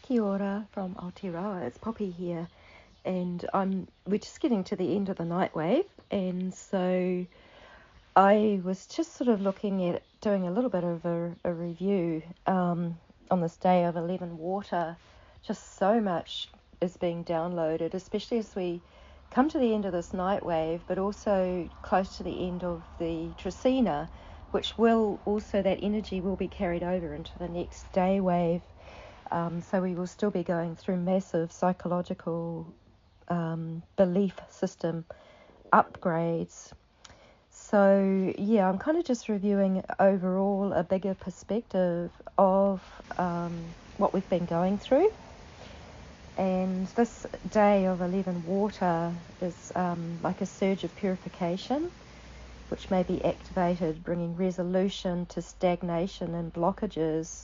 Kia ora from Aotearoa. It's Poppy here, and we're just getting to the end of the NIGHTWAVE, and so I was just sort of looking at doing a little bit of a review on this day of 11 water. Just so much is being downloaded, especially as we come to the end of this NIGHTWAVE, but also close to the end of the Trecina, which will also, that energy will be carried over into the next day wave. So we will still be going through massive psychological belief system upgrades. So yeah, I'm kind of just reviewing overall a bigger perspective of what we've been going through. And this day of 11 water is like a surge of purification, which may be activated, bringing resolution to stagnation and blockages.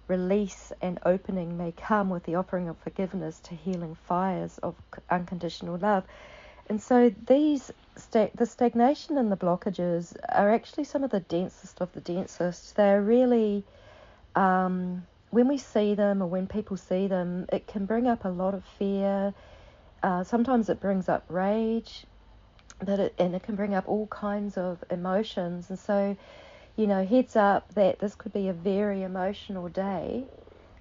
Release and opening may come with the offering of forgiveness to healing fires of unconditional love. And so the stagnation and the blockages are actually some of the densest of the densest. They're really, when we see them or when people see them, it can bring up a lot of fear. Sometimes it brings up rage, and it can bring up all kinds of emotions. And so, you know, heads up that this could be a very emotional day,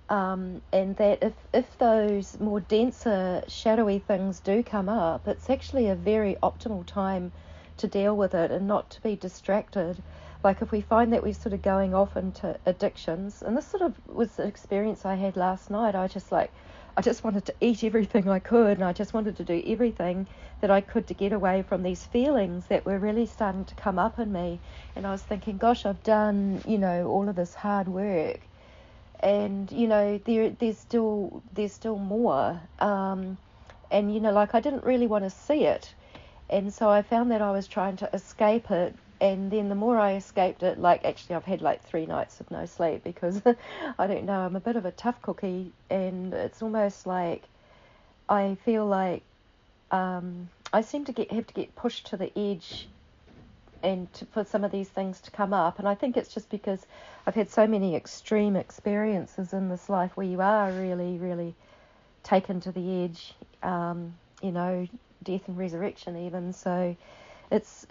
and that if those more denser, shadowy things do come up, it's actually a very optimal time to deal with it and not to be distracted. Like if we find that we're sort of going off into addictions, and this sort of was the experience I had last night. I just wanted to eat everything I could, and I just wanted to do everything that I could to get away from these feelings that were really starting to come up in me. And I was thinking, gosh, I've done, you know, all of this hard work, and you know, there's still more. And you know, like I didn't really want to see it, and so I found that I was trying to escape it. And then the more I escaped it, like actually I've had like 3 nights of no sleep because I don't know, I'm a bit of a tough cookie, and it's almost like I feel like I seem to have to get pushed to the edge and for some of these things to come up. And I think it's just because I've had so many extreme experiences in this life where you are really, really taken to the edge, you know, death and resurrection even. So it's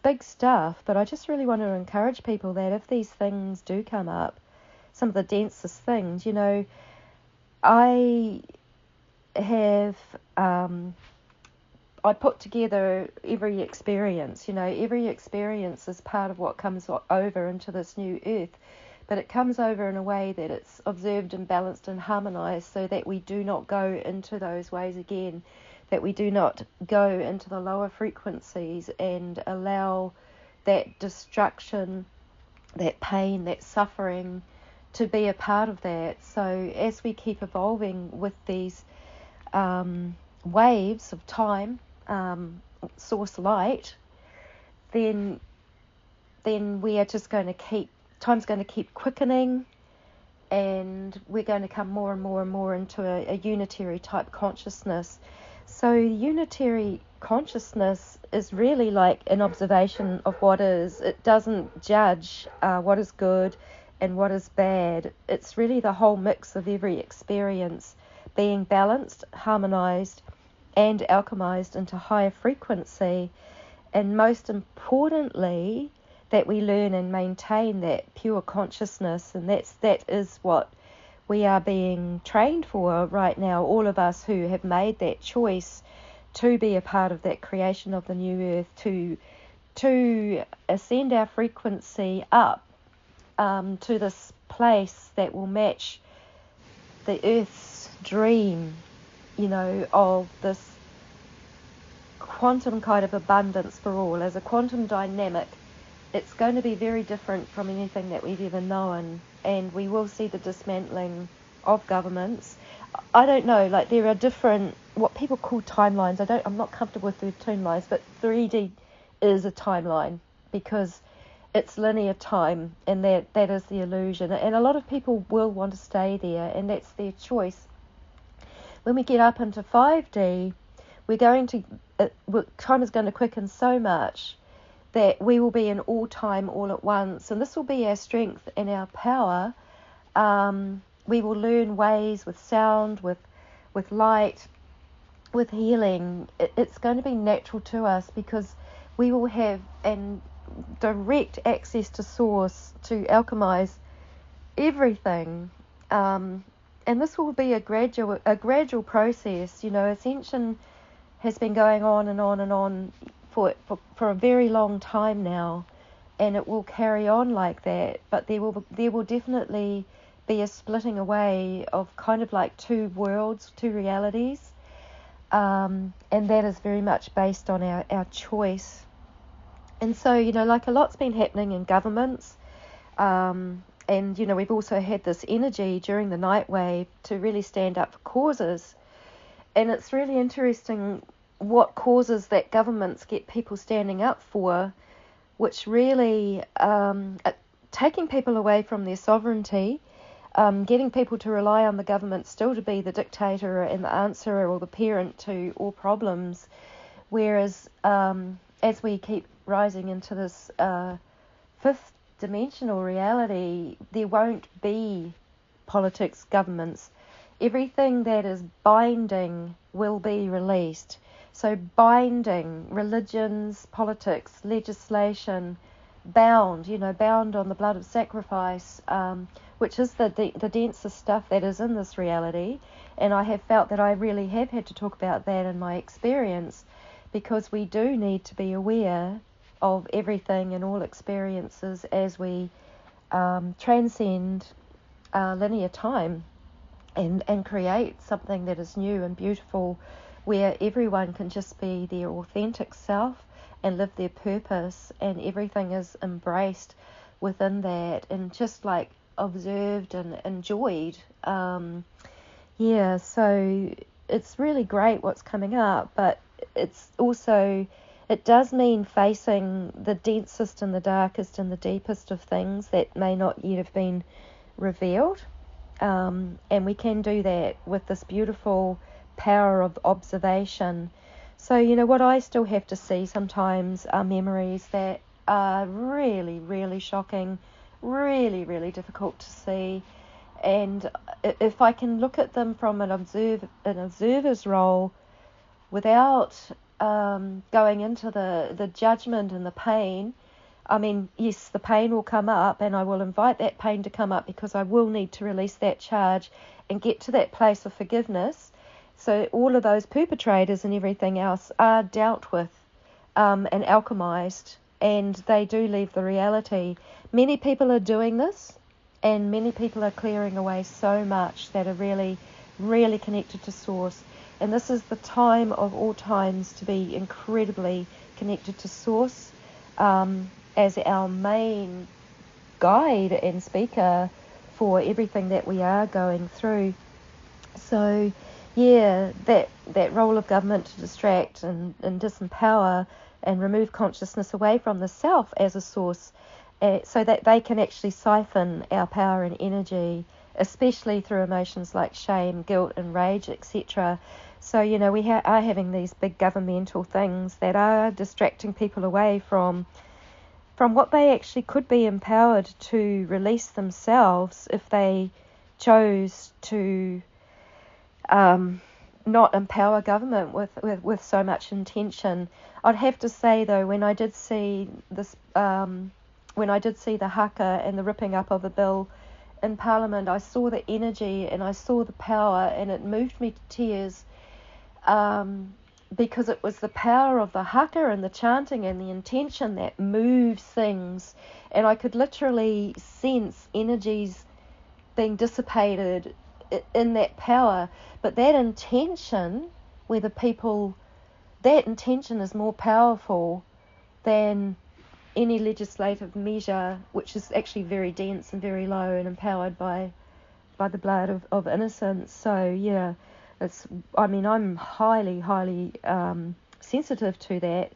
big stuff, but I just really want to encourage people that if these things do come up, some of the densest things, you know, I have I put together every experience. You know, every experience is part of what comes over into this new earth, but it comes over in a way that it's observed and balanced and harmonized, so that we do not go into those ways again, that we do not go into the lower frequencies and allow that destruction, that pain, that suffering to be a part of that. So as we keep evolving with these waves of time, source light, then we are just going to time's going to keep quickening, and we're going to come more and more and more into a unitary type consciousness. So unitary consciousness is really like an observation of what is. It doesn't judge what is good and what is bad. It's really the whole mix of every experience being balanced, harmonized, and alchemized into higher frequency. And most importantly, that we learn and maintain that pure consciousness, and that is what we are being trained for right now, all of us who have made that choice to be a part of that creation of the new earth, to ascend our frequency up to this place that will match the earth's dream, you know, of this quantum kind of abundance for all. As a quantum dynamic, it's going to be very different from anything that we've ever known, and we will see the dismantling of governments. I don't know, like there are different, what people call timelines. I'm not comfortable with the timelines, but 3D is a timeline because it's linear time, and that is the illusion. And a lot of people will want to stay there, and that's their choice. When we get up into 5D, time is going to quicken so much that we will be in all time all at once, and this will be our strength and our power we will learn ways with sound, with light, with healing. It's going to be natural to us because we will have an direct access to source to alchemize everything. And this will be a gradual process. Ascension has been going on and on and on for a very long time now, and it will carry on like that. But there will definitely be a splitting away of kind of like two worlds, two realities, and that is very much based on our choice. And so, like a lot's been happening in governments, and we've also had this energy during the NIGHTWAVE to really stand up for causes. And it's really interesting what causes that governments get people standing up for, which really taking people away from their sovereignty, getting people to rely on the government still to be the dictator and the answerer or the parent to all problems, whereas as we keep rising into this fifth dimensional reality, there won't be politics, governments. Everything that is binding will be released. So binding, religions, politics, legislation, bound on the blood of sacrifice, which is the densest stuff that is in this reality. And I have felt that I really have had to talk about that in my experience, because we do need to be aware of everything and all experiences as we transcend linear time and create something that is new and beautiful, where everyone can just be their authentic self and live their purpose, and everything is embraced within that and just like observed and enjoyed. So it's really great what's coming up, but it's also, it does mean facing the densest and the darkest and the deepest of things that may not yet have been revealed. And we can do that with this beautiful power of observation. So, what I still have to see sometimes are memories that are really, really shocking, really, really difficult to see. And if I can look at them from an observer's role without going into the judgment and the pain. I mean, yes, the pain will come up, and I will invite that pain to come up because I will need to release that charge and get to that place of forgiveness. So all of those perpetrators and everything else are dealt with and alchemized, and they do leave the reality. Many people are doing this, and many people are clearing away so much that are really, really connected to source. And this is the time of all times to be incredibly connected to source as our main guide and speaker for everything that we are going through. So, that role of government to distract and disempower and remove consciousness away from the self as a source, so that they can actually siphon our power and energy, especially through emotions like shame, guilt and rage, etc. So, we are having these big governmental things that are distracting people away from what they actually could be empowered to release themselves if they chose to not empower government with so much intention. I'd have to say, though, when I did see this, when I did see the haka and the ripping up of the bill in Parliament, I saw the energy and I saw the power, and it moved me to tears. Because it was the power of the haka and the chanting and the intention that moves things, and I could literally sense energies being dissipated in that power. But that intention, that intention is more powerful than any legislative measure, which is actually very dense and very low and empowered by the blood of innocence. So I'm highly, highly sensitive to that,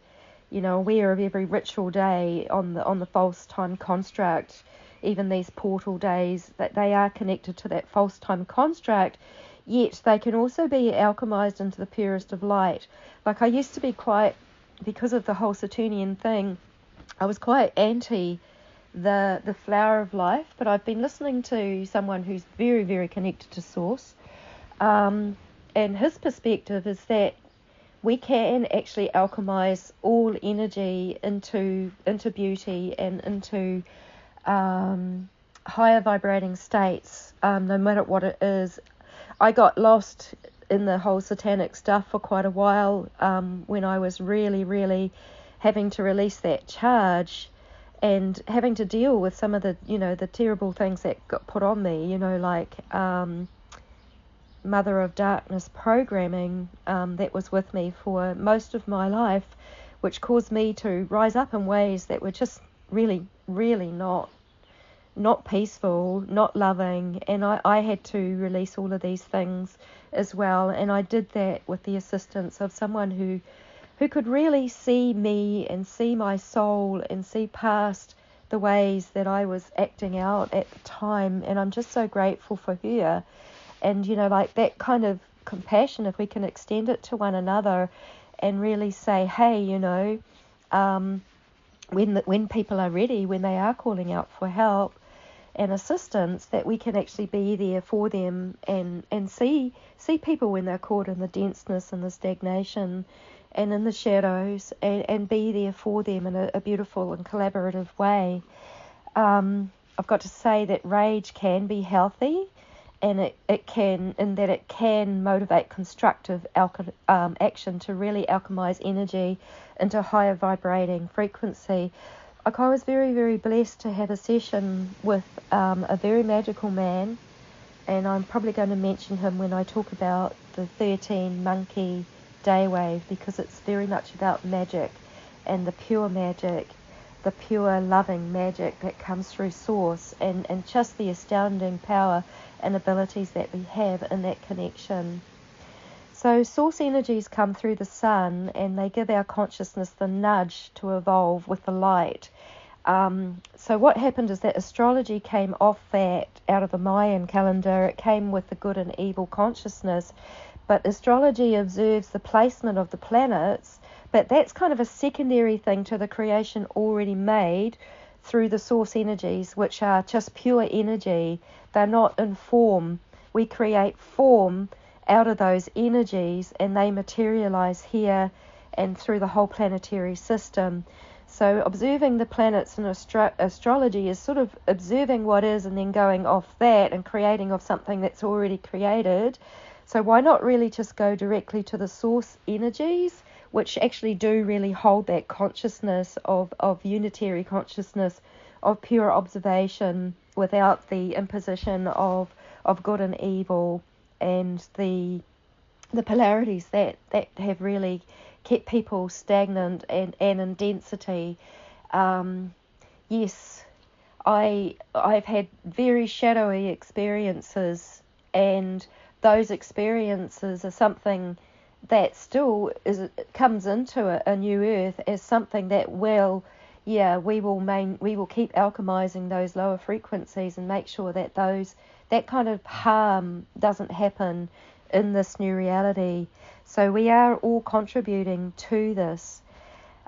aware of every ritual day on the false time construct, even these portal days, that they are connected to that false time construct, yet they can also be alchemized into the purest of light. Like, I used to be quite, because of the whole Saturnian thing, I was quite anti the flower of life, but I've been listening to someone who's very, very connected to Source, and his perspective is that we can actually alchemize all energy into beauty and into higher vibrating states, no matter what it is. I got lost in the whole satanic stuff for quite a while, when I was really, really having to release that charge and having to deal with some of the, the terrible things that got put on me, like Mother of Darkness programming that was with me for most of my life, which caused me to rise up in ways that were just really, really not peaceful, not loving, and I had to release all of these things as well, and I did that with the assistance of someone who could really see me and see my soul and see past the ways that I was acting out at the time, and I'm just so grateful for her. And like that kind of compassion, if we can extend it to one another and really say, hey, when people are ready, when they are calling out for help and assistance, that we can actually be there for them and see people when they're caught in the denseness and the stagnation and in the shadows, and be there for them in a beautiful and collaborative way. I've got to say that rage can be healthy, and it can motivate constructive action to really alchemize energy into higher vibrating frequency. Like, I was very, very blessed to have a session with a very magical man, and I'm probably going to mention him when I talk about the 13 monkey day wave, because it's very much about magic and the pure magic, the pure loving magic that comes through Source, and just the astounding power and abilities that we have in that connection. So Source energies come through the sun, and they give our consciousness the nudge to evolve with the light. So what happened is that astrology came off that, out of the Mayan calendar. It came with the good and evil consciousness, but astrology observes the placement of the planets, but that's kind of a secondary thing to the creation already made through the Source energies, which are just pure energy. They're not in form. We create form out of those energies, and they materialize here and through the whole planetary system. So observing the planets in astrology is sort of observing what is and then going off that and creating of something that's already created. So why not really just go directly to the Source energies, which actually do really hold that consciousness of unitary consciousness, of pure observation, without the imposition of good and evil and the polarities that have really kept people stagnant and in density. Yes, I've had very shadowy experiences, and those experiences are something that still comes into a new earth as something that we will keep alchemizing those lower frequencies and make sure that that kind of harm doesn't happen in this new reality. So we are all contributing to this.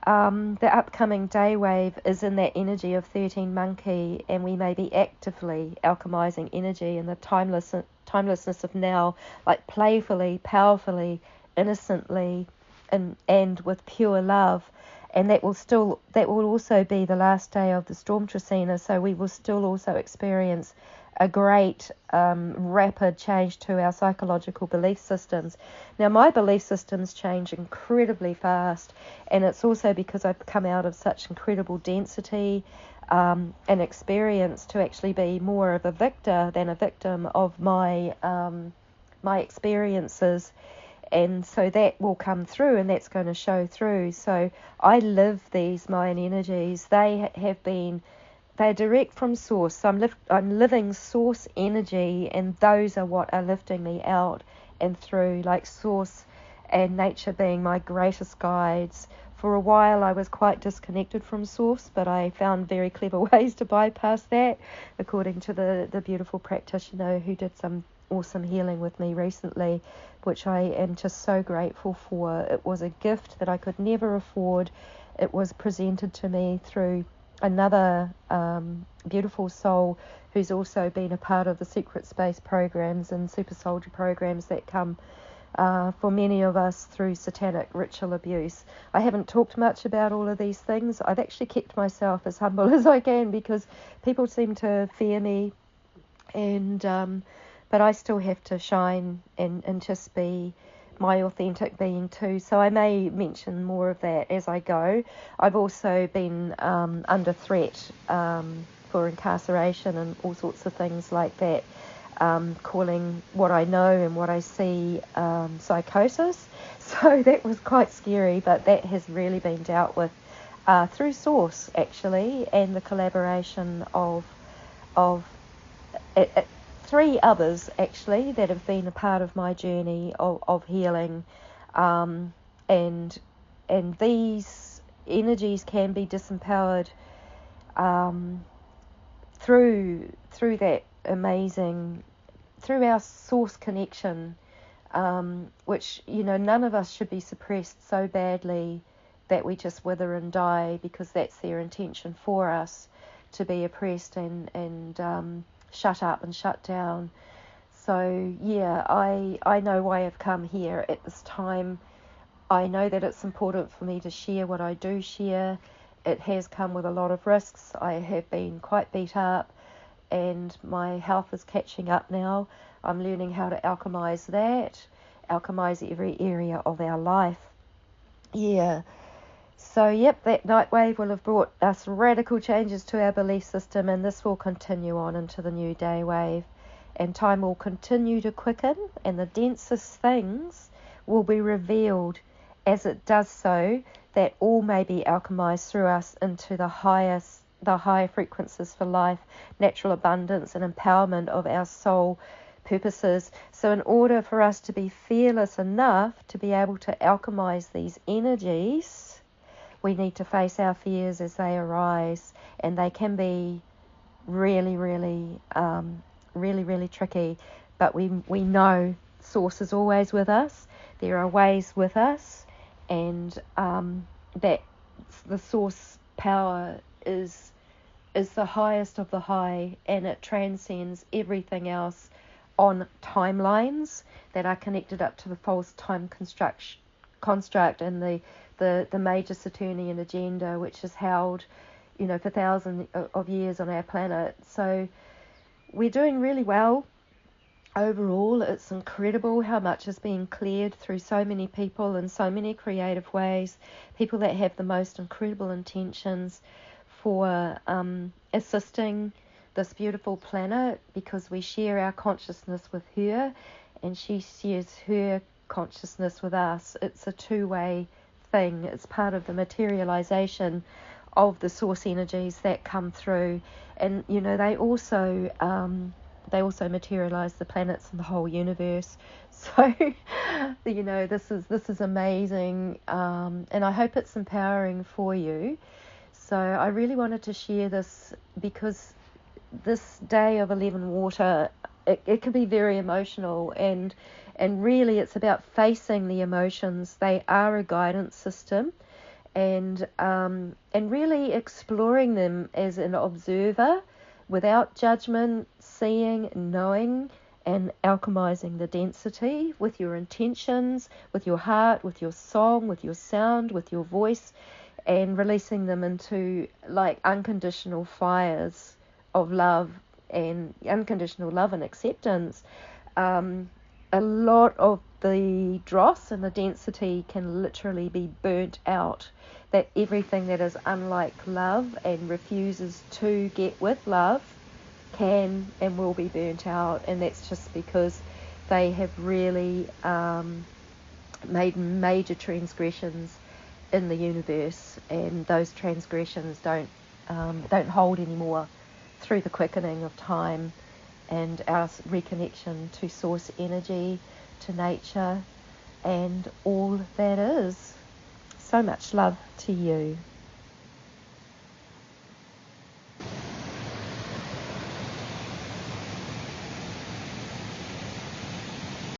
The upcoming day wave is in that energy of 13 monkey, and we may be actively alchemizing energy in the timelessness of now, like playfully, powerfully, innocently, and with pure love. And that will also be the last day of the storm Tresina, so we will still also experience a great rapid change to our psychological belief systems. Now, my belief systems change incredibly fast, and it's also because I've come out of such incredible density and experience to actually be more of a victor than a victim of my experiences. And so that will come through, and that's going to show through. So I live these Mayan energies. They're direct from Source. So I'm living Source energy, and those are what are lifting me out and through, like Source and nature being my greatest guides. For a while I was quite disconnected from Source, but I found very clever ways to bypass that, according to the beautiful practitioner who did some awesome healing with me recently, which I am just so grateful for. It was a gift that I could never afford. It was presented to me through another beautiful soul who's also been a part of the secret space programs and super soldier programs that come for many of us through satanic ritual abuse. I haven't talked much about all of these things. I've actually kept myself as humble as I can because people seem to fear me, and but I still have to shine and just be my authentic being too. So I may mention more of that as I go. I've also been under threat for incarceration and all sorts of things like that, calling what I know and what I see psychosis. So that was quite scary, but that has really been dealt with through Source, actually, and the collaboration of three others, actually, that have been a part of my journey of healing, and these energies can be disempowered through that amazing, through our source connection, which, you know, none of us should be suppressed so badly that we just wither and die, because that's their intention for us, to be oppressed and shut up and shut down. So yeah, I know why I've come here at this time. I know that it's important for me to share what I do share. It has come with a lot of risks. I have been quite beat up, and my health is catching up now. I'm learning how to alchemize that, alchemize every area of our life. Yeah. So, yep, that NIGHTWAVE will have brought us radical changes to our belief system, and this will continue on into the new day wave. And time will continue to quicken, and the densest things will be revealed as it does so, that all may be alchemized through us into the higher frequencies for life, natural abundance, and empowerment of our soul purposes. So in order for us to be fearless enough to be able to alchemize these energies, we need to face our fears as they arise, and they can be really, really, really tricky. But we know Source is always with us. There are ways with us, and that the Source power is the highest of the high, and it transcends everything else on timelines that are connected up to the false time construct and the major Saturnian agenda, which is held, you know, for thousands of years on our planet. So we're doing really well overall. It's incredible how much is being cleared through so many people in so many creative ways, people that have the most incredible intentions for assisting this beautiful planet, because we share our consciousness with her and she shares her consciousness with us. It's a two-way thing. It's part of the materialization of the source energies that come through, and you know, they also materialize the planets and the whole universe. So you know, this is amazing, and I hope it's empowering for you. So I really wanted to share this, because this day of 11 water, it can be very emotional, and really it's about facing the emotions. They are a guidance system, and really exploring them as an observer without judgment, seeing, knowing, and alchemizing the density with your intentions, with your heart, with your song, with your sound, with your voice, and releasing them into like unconditional fires of love and unconditional love and acceptance. A lot of the dross and the density can literally be burnt out, that everything that is unlike love and refuses to get with love can and will be burnt out, and that's just because they have really made major transgressions in the universe, and those transgressions don't hold anymore through the quickening of time and our reconnection to source energy, to nature, and all that is. So much love to you.